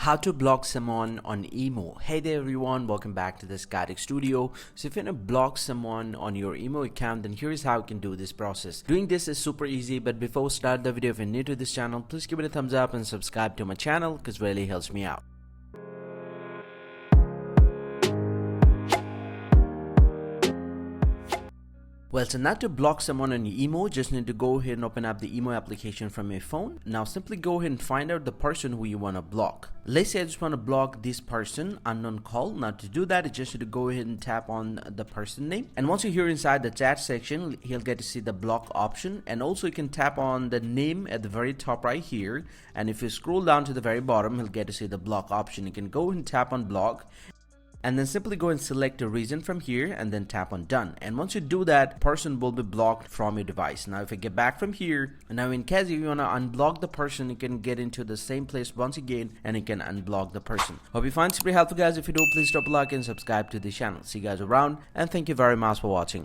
How to block someone on emo. Hey there everyone, welcome back to the Static Studio. So if you want to block someone on your emo account, then here's how you can do this process. Doing this is super easy, but before we start the video, if you're new to this channel, please give it a thumbs up and subscribe to my channel because it really helps me out. Well, so now to block someone on your emo, just need to go ahead and open up the emo application from your phone. Now simply go ahead and find out the person who you want to block. Let's say I just want to block this person, unknown call. Now to do that, you just need to go ahead and tap on the person name. And once you're here inside the chat section, he'll get to see the block option. And also you can tap on the name at the very top right here. And if you scroll down to the very bottom, he'll get to see the block option. You can go ahead and tap on block. And then simply go and select a reason from here and then tap on done. And once you do that, the person will be blocked from your device. Now if you get back from here, now in case you want to unblock the person, you can get into the same place once again and you can unblock the person. Hope you find this pretty helpful, guys. If you do, please drop a like and subscribe to the channel. See you guys around, and thank you very much for watching.